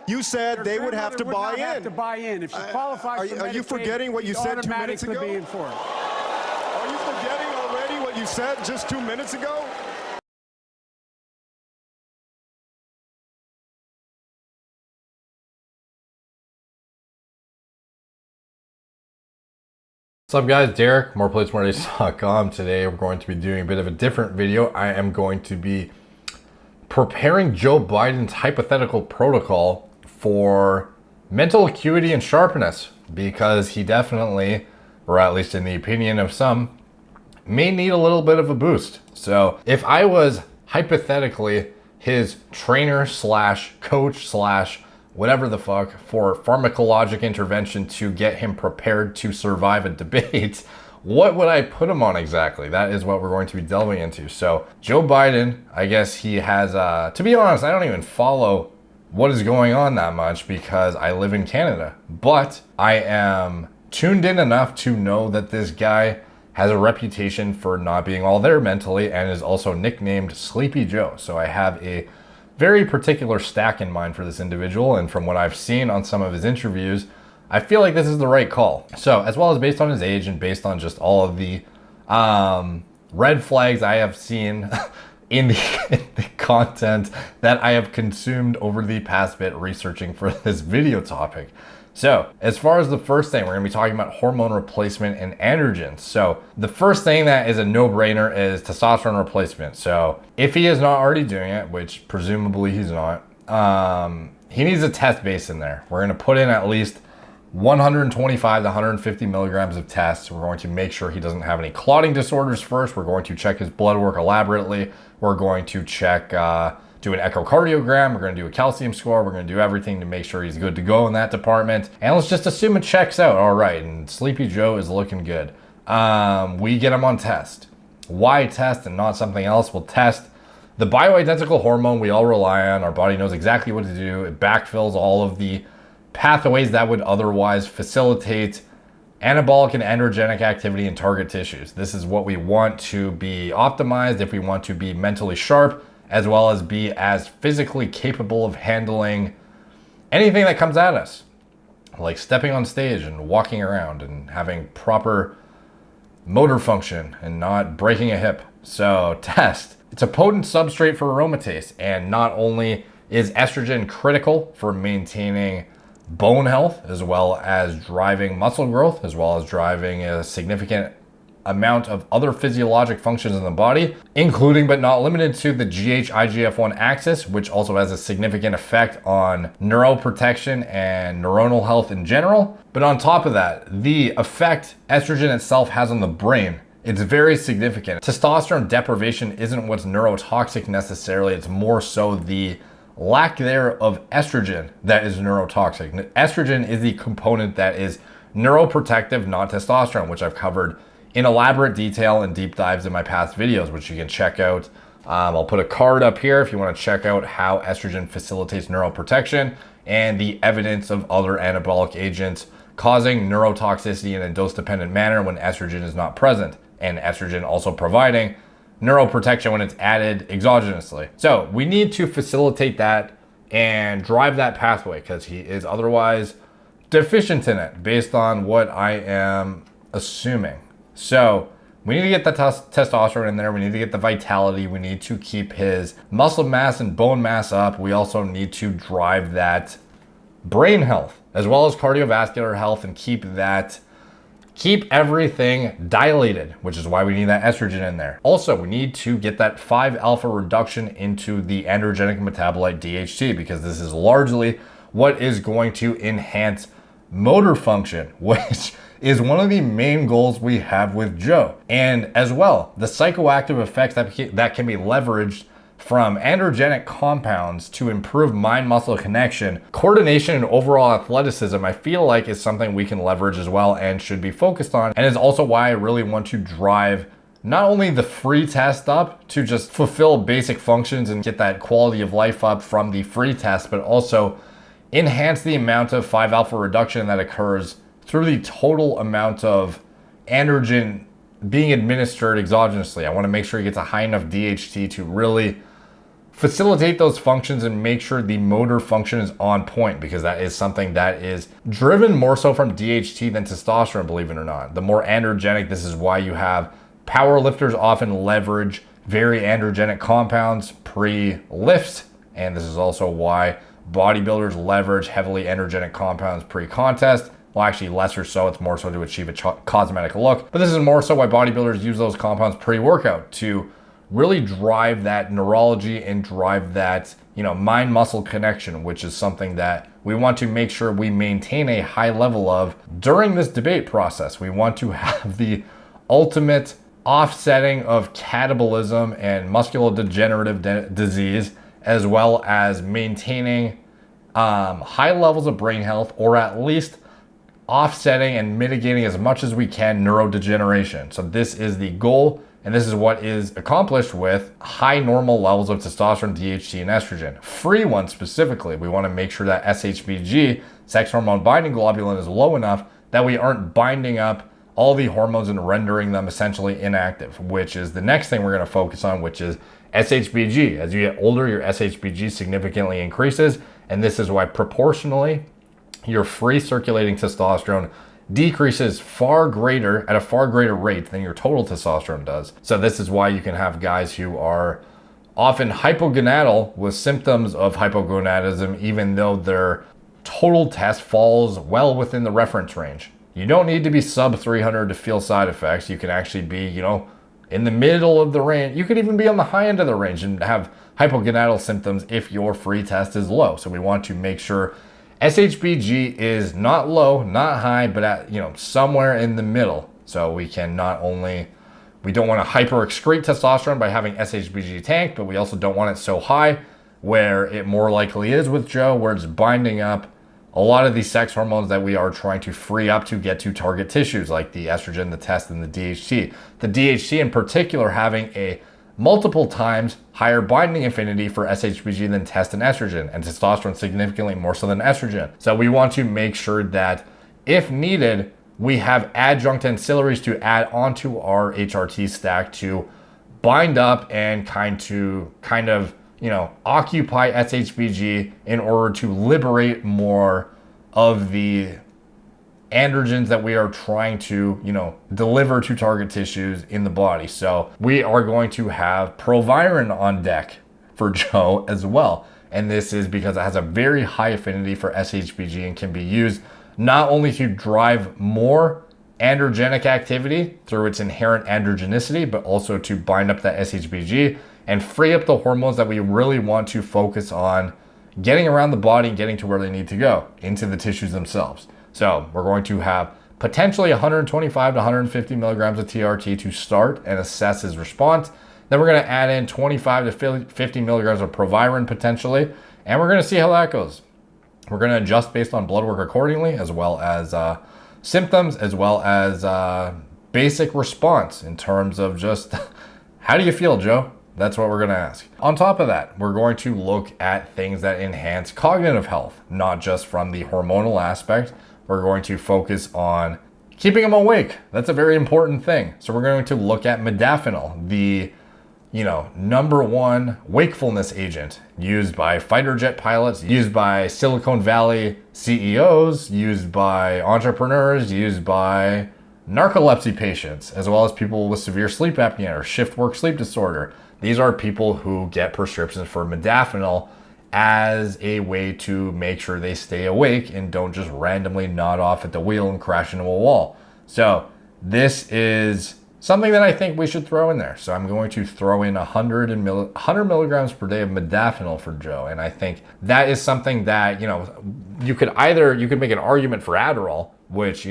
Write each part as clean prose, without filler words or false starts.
You said they would have to buy in. Have to buy in. If she qualifies for Medicaid, are you forgetting what you said 2 minutes ago? Be enforced. Are you forgetting already what you said just 2 minutes ago? What's up guys, Derek, moreplates.com. Today we're going to be doing a bit of a different video. I am going to be preparing Joe Biden's hypothetical protocol for mental acuity and sharpness, because he definitely, or at least in the opinion of some, may need a little bit of a boost. So if I was hypothetically his trainer slash coach slash whatever the fuck for pharmacologic intervention to get him prepared to survive a debate, what would I put him on exactly? That is what we're going to be delving into. So Joe Biden, I guess he has, to be honest, I don't even follow what is going on that much because I live in Canada, but I am tuned in enough to know that this guy has a reputation for not being all there mentally and is also nicknamed Sleepy Joe. So I have a very particular stack in mind for this individual, and from what I've seen on some of his interviews, I feel like this is the right call. So as well as based on his age and based on just all of the red flags I have seen in the content that I have consumed over the past bit researching for this video topic. So as far as the first thing, we're gonna be talking about hormone replacement and androgens. So the first thing that is a no-brainer is testosterone replacement. So if he is not already doing it, which presumably he's not, he needs a test base in there. We're gonna put in at least 125 to 150 milligrams of tests. We're going to make sure he doesn't have any clotting disorders first. We're going to check his blood work elaborately. We're going to check, do an echocardiogram. We're going to do a calcium score. We're going to do everything to make sure he's good to go in that department. And let's just assume it checks out. All right, and Sleepy Joe is looking good. We get him on test. Why test and not something else? We'll test the bioidentical hormone we all rely on. Our body knows exactly what to do. It backfills all of the pathways that would otherwise facilitate anabolic and androgenic activity in target tissues. This is what we want to be optimized if we want to be mentally sharp, as well as be as physically capable of handling anything that comes at us, like stepping on stage and walking around and having proper motor function and not breaking a hip. So test. It's a potent substrate for aromatase, and not only is estrogen critical for maintaining bone health, as well as driving muscle growth, as well as driving a significant amount of other physiologic functions in the body, including but not limited to the GH-IGF-1 axis, which also has a significant effect on neuroprotection and neuronal health in general. But on top of that, the effect estrogen itself has on the brain, it's very significant. Testosterone deprivation isn't what's neurotoxic necessarily, it's more so the lack there of estrogen that is neurotoxic. Estrogen is the component that is neuroprotective, not testosterone, which I've covered in elaborate detail and deep dives in my past videos, which you can check out. I'll put a card up here if you want to check out how estrogen facilitates neuroprotection and the evidence of other anabolic agents causing neurotoxicity in a dose-dependent manner when estrogen is not present, and estrogen also providing neuroprotection when it's added exogenously. So we need to facilitate that and drive that pathway, because he is otherwise deficient in it based on what I am assuming. So we need to get the testosterone in there. We need to get the vitality. We need to keep his muscle mass and bone mass up. We also need to drive that brain health as well as cardiovascular health and keep everything dilated, which is why we need that estrogen in there. Also, we need to get that 5-alpha reduction into the androgenic metabolite DHT, because this is largely what is going to enhance motor function, which is one of the main goals we have with Joe. And as well, the psychoactive effects that can be leveraged from androgenic compounds to improve mind-muscle connection, coordination, and overall athleticism, I feel like is something we can leverage as well and should be focused on. And is also why I really want to drive not only the free test up to just fulfill basic functions and get that quality of life up from the free test, but also enhance the amount of 5-alpha reduction that occurs through the total amount of androgen being administered exogenously. I want to make sure he gets a high enough DHT to really facilitate those functions and make sure the motor function is on point, because that is something that is driven more so from DHT than testosterone, believe it or not. The more androgenic, this is why you have power lifters often leverage very androgenic compounds pre-lift, and this is also why bodybuilders leverage heavily androgenic compounds pre-contest. Well, actually lesser so, it's more so to achieve a cosmetic look, but this is more so why bodybuilders use those compounds pre-workout to really drive that neurology and drive that, mind-muscle connection, which is something that we want to make sure we maintain a high level of during this debate process. We want to have the ultimate offsetting of catabolism and musculodegenerative disease, as well as maintaining high levels of brain health, or at least offsetting and mitigating as much as we can neurodegeneration. So this is the goal. And this is what is accomplished with high normal levels of testosterone, DHT, and estrogen. Free ones specifically, we want to make sure that SHBG, sex hormone binding globulin, is low enough that we aren't binding up all the hormones and rendering them essentially inactive, which is the next thing we're going to focus on, which is SHBG. As you get older, your SHBG significantly increases, and this is why proportionally your free circulating testosterone decreases at a far greater rate than your total testosterone does. So this is why you can have guys who are often hypogonadal with symptoms of hypogonadism, even though their total test falls well within the reference range. You don't need to be sub 300 to feel side effects. You can actually be, in the middle of the range. You could even be on the high end of the range and have hypogonadal symptoms if your free test is low. So we want to make sure SHBG is not low, not high, but at, somewhere in the middle. So we can we don't want to hyper excrete testosterone by having SHBG tank, but we also don't want it so high where it more likely is with Joe, where it's binding up a lot of these sex hormones that we are trying to free up to get to target tissues, like the estrogen, the test, and the DHT. The DHT in particular having a multiple times higher binding affinity for SHBG than test and estrogen, and testosterone significantly more so than estrogen. So we want to make sure that if needed, we have adjunct ancillaries to add onto our HRT stack to bind up and kind of occupy SHBG in order to liberate more of the androgens that we are trying to, deliver to target tissues in the body. So we are going to have Proviron on deck for Joe as well. And this is because it has a very high affinity for SHBG and can be used not only to drive more androgenic activity through its inherent androgenicity, but also to bind up that SHBG and free up the hormones that we really want to focus on getting around the body and getting to where they need to go, into the tissues themselves. So we're going to have potentially 125 to 150 milligrams of TRT to start and assess his response. Then we're going to add in 25 to 50 milligrams of Proviron potentially, and we're going to see how that goes. We're going to adjust based on blood work accordingly, as well as symptoms, as well as basic response in terms of just how do you feel, Joe? That's what we're going to ask. On top of that, we're going to look at things that enhance cognitive health, not just from the hormonal aspect. We're going to focus on keeping them awake. That's a very important thing. So we're going to look at Modafinil, the number one wakefulness agent used by fighter jet pilots, used by Silicon Valley CEOs, used by entrepreneurs, used by narcolepsy patients, as well as people with severe sleep apnea or shift work sleep disorder. These are people who get prescriptions for Modafinil as a way to make sure they stay awake and don't just randomly nod off at the wheel and crash into a wall. So this is something that I think we should throw in there. So I'm going to throw in 100 milligrams per day of Modafinil for Joe. And I think that is something that, you could make an argument for Adderall, which,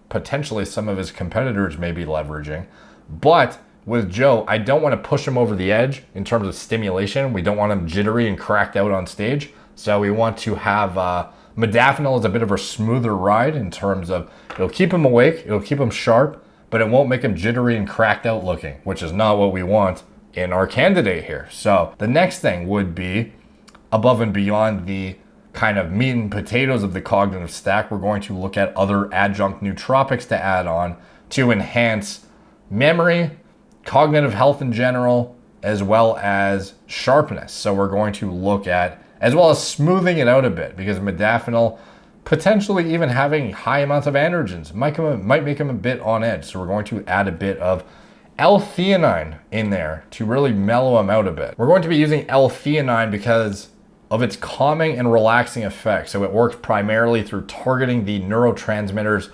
potentially some of his competitors may be leveraging. But with Joe, I don't want to push him over the edge in terms of stimulation. We don't want him jittery and cracked out on stage. So we want to have Modafinil as a bit of a smoother ride in terms of it'll keep him awake, it'll keep him sharp, but it won't make him jittery and cracked out looking, which is not what we want in our candidate here. So the next thing would be, above and beyond the kind of meat and potatoes of the cognitive stack, we're going to look at other adjunct nootropics to add on to enhance memory, cognitive health in general, as well as sharpness. So we're going to look at, as well as smoothing it out a bit, because modafinil, potentially even having high amounts of androgens, might make them a bit on edge. So we're going to add a bit of L-theanine in there to really mellow them out a bit. We're going to be using L-theanine because of its calming and relaxing effect. So it works primarily through targeting the neurotransmitters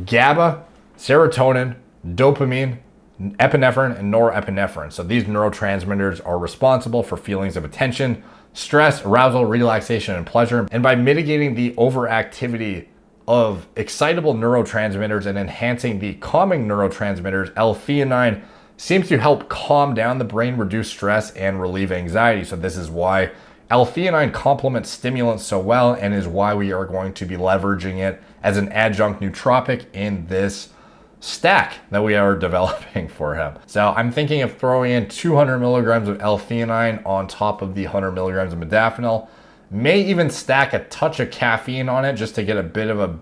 GABA, serotonin, dopamine, epinephrine, and norepinephrine. So these neurotransmitters are responsible for feelings of attention, stress, arousal, relaxation, and pleasure. And by mitigating the overactivity of excitable neurotransmitters and enhancing the calming neurotransmitters, L-theanine seems to help calm down the brain, reduce stress, and relieve anxiety. So this is why L-theanine complements stimulants so well, and is why we are going to be leveraging it as an adjunct nootropic in this stack that we are developing for him. So I'm thinking of throwing in 200 milligrams of L-theanine on top of the 100 milligrams of modafinil. May even stack a touch of caffeine on it just to get a bit of a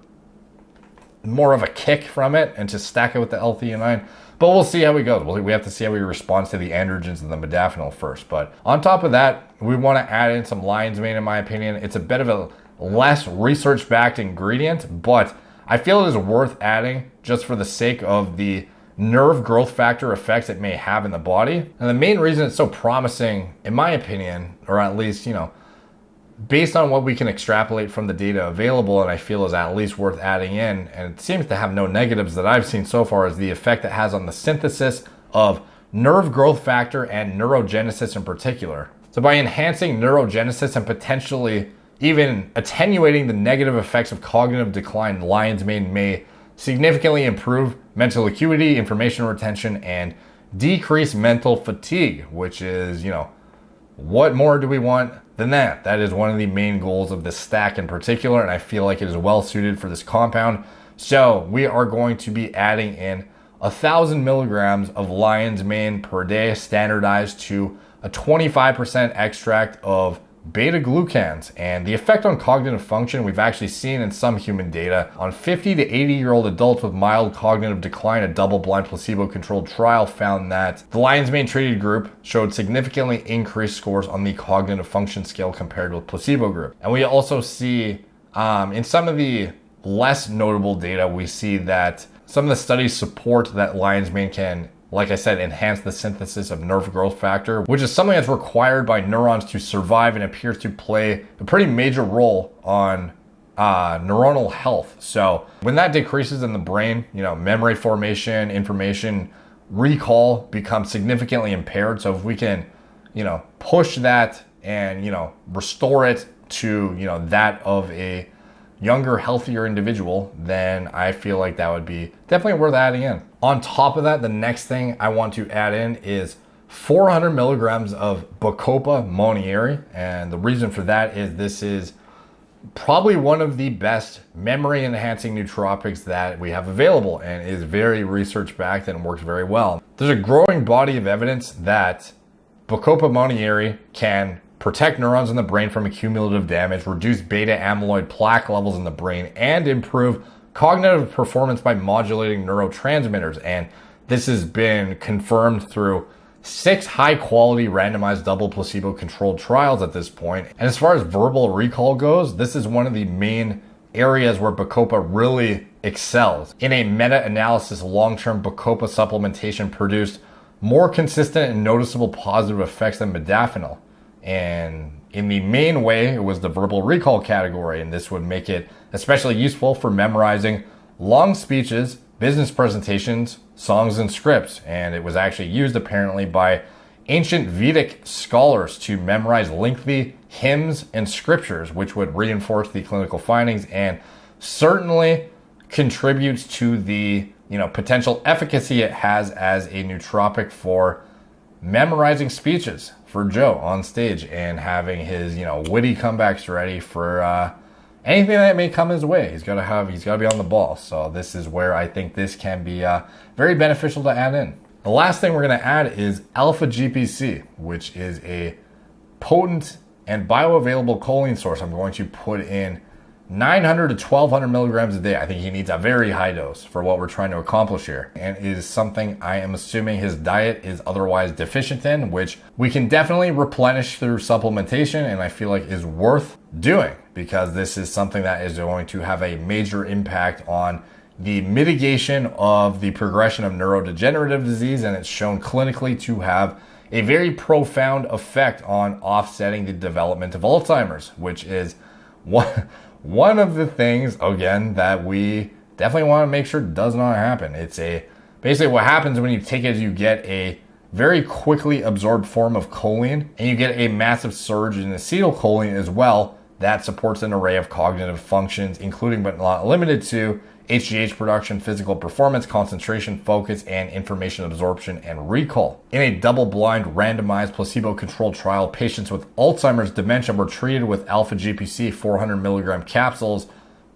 more of a kick from it, and to stack it with the L-theanine. But we'll see how we go. We have to see how we respond to the androgens and the modafinil first. But on top of that, we want to add in some lion's mane, in my opinion. It's a bit of a less research-backed ingredient, but I feel it is worth adding just for the sake of the nerve growth factor effects it may have in the body. And the main reason it's so promising, in my opinion, or at least, based on what we can extrapolate from the data available, and I feel is at least worth adding in, and it seems to have no negatives that I've seen so far, is the effect it has on the synthesis of nerve growth factor and neurogenesis in particular. So by enhancing neurogenesis and potentially even attenuating the negative effects of cognitive decline, lion's mane may significantly improve mental acuity, information retention, and decrease mental fatigue, which is, what more do we want than that? That is one of the main goals of this stack in particular, and I feel like it is well suited for this compound. So we are going to be adding in 1,000 milligrams of lion's mane per day, standardized to a 25% extract of beta-glucans. And the effect on cognitive function we've actually seen in some human data on 50 to 80-year-old adults with mild cognitive decline. A double-blind placebo-controlled trial found that the lion's mane treated group showed significantly increased scores on the cognitive function scale compared with placebo group. And we also see in some of the less notable data, we see that some of the studies support that lion's mane can, like I said, enhance the synthesis of nerve growth factor, which is something that's required by neurons to survive and appears to play a pretty major role on neuronal health. So when that decreases in the brain, memory formation, information recall becomes significantly impaired. So if we can, push that and, restore it to, that of a younger, healthier individual, then I feel like that would be definitely worth adding in. On top of that, the next thing I want to add in is 400 milligrams of Bacopa Moneri. And the reason for that is this is probably one of the best memory enhancing nootropics that we have available, and is very research backed and works very well. There's a growing body of evidence that Bacopa Moneri can protect neurons in the brain from accumulative damage, reduce beta amyloid plaque levels in the brain, and improve cognitive performance by modulating neurotransmitters. And this has been confirmed through 6 high-quality randomized double placebo-controlled trials at this point. And as far as verbal recall goes, this is one of the main areas where Bacopa really excels. In a meta-analysis, long-term Bacopa supplementation produced more consistent and noticeable positive effects than modafinil. And in the main way, it was the verbal recall category, and this would make it especially useful for memorizing long speeches, business presentations, songs, and scripts. And it was actually used apparently by ancient Vedic scholars to memorize lengthy hymns and scriptures, which would reinforce the clinical findings and certainly contributes to the potential efficacy it has as a nootropic for memorizing speeches for Joe on stage and having his witty comebacks ready for anything that may come his way. He's got to be on the ball. So this is where I think this can be very beneficial to add in. The last thing we're going to add is AlphaGPC, which is a potent and bioavailable choline source. I'm going to put in 900 to 1200 milligrams a day. I think he needs a very high dose for what we're trying to accomplish here. And it is something I am assuming his diet is otherwise deficient in, which we can definitely replenish through supplementation, and I feel like is worth doing, because this is something that is going to have a major impact on the mitigation of the progression of neurodegenerative disease, and it's shown clinically to have a very profound effect on offsetting the development of Alzheimer's, which is one of the things, again, that we definitely want to make sure does not happen. It's basically what happens when you take it is you get a very quickly absorbed form of choline, and you get a massive surge in acetylcholine as well that supports an array of cognitive functions, including but not limited to HGH production, physical performance, concentration, focus, and information absorption and recall. In a double-blind, randomized, placebo-controlled trial, patients with Alzheimer's dementia were treated with AlphaGPC 400 milligram capsules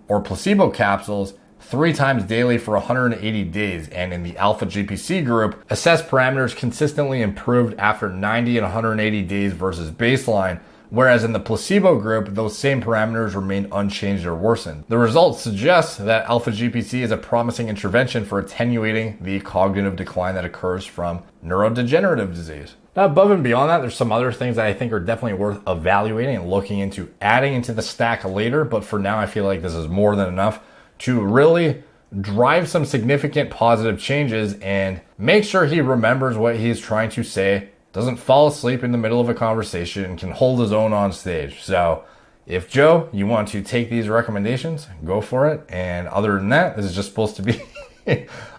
or placebo capsules 3 times daily for 180 days. And in the AlphaGPC group, assessed parameters consistently improved after 90 and 180 days versus baseline, whereas in the placebo group, those same parameters remained unchanged or worsened. The results suggest that AlphaGPC is a promising intervention for attenuating the cognitive decline that occurs from neurodegenerative disease. Now, above and beyond that, there's some other things that I think are definitely worth evaluating and looking into adding into the stack later, but for now, I feel like this is more than enough to really drive some significant positive changes and make sure he remembers what he's trying to say, doesn't fall asleep in the middle of a conversation, and can hold his own on stage. So if Joe, you want to take these recommendations, go for it. And other than that, this is just supposed to be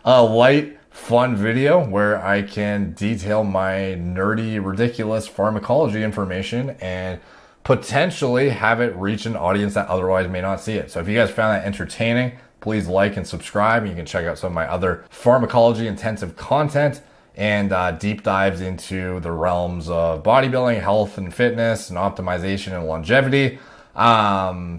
a light, fun video where I can detail my nerdy, ridiculous pharmacology information and potentially have it reach an audience that otherwise may not see it. So if you guys found that entertaining, please like and subscribe. You can check out some of my other pharmacology intensive content and deep dives into the realms of bodybuilding, health and fitness, and optimization and longevity,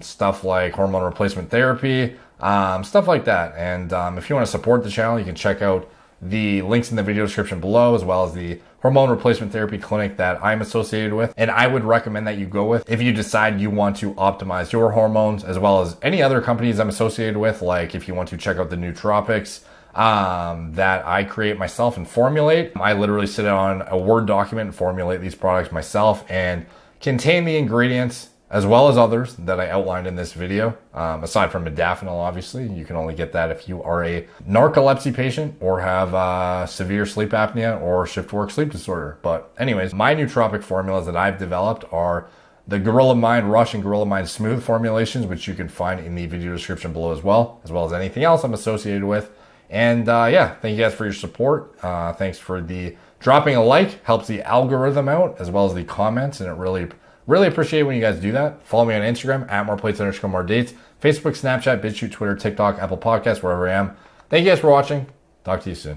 stuff like hormone replacement therapy, stuff like that. And if you want to support the channel, you can check out the links in the video description below, as well as the hormone replacement therapy clinic that I'm associated with. And I would recommend that you go with if you decide you want to optimize your hormones, as well as any other companies I'm associated with, like if you want to check out the Nootropics that I create myself and formulate. I literally sit on a Word document and formulate these products myself and contain the ingredients as well as others that I outlined in this video. Aside from Modafinil, obviously, you can only get that if you are a narcolepsy patient or have severe sleep apnea or shift work sleep disorder. But anyways, my nootropic formulas that I've developed are the Gorilla Mind Rush and Gorilla Mind Smooth formulations, which you can find in the video description below as well as anything else I'm associated with. And yeah, thank you guys for your support. Thanks for the dropping a like, helps the algorithm out, as well as the comments, and it really appreciate when you guys do that. Follow me on Instagram at moreplates_more_dates, Facebook, Snapchat, BitChute, Twitter, TikTok, Apple Podcasts, wherever I am. Thank you guys for watching. Talk to you soon.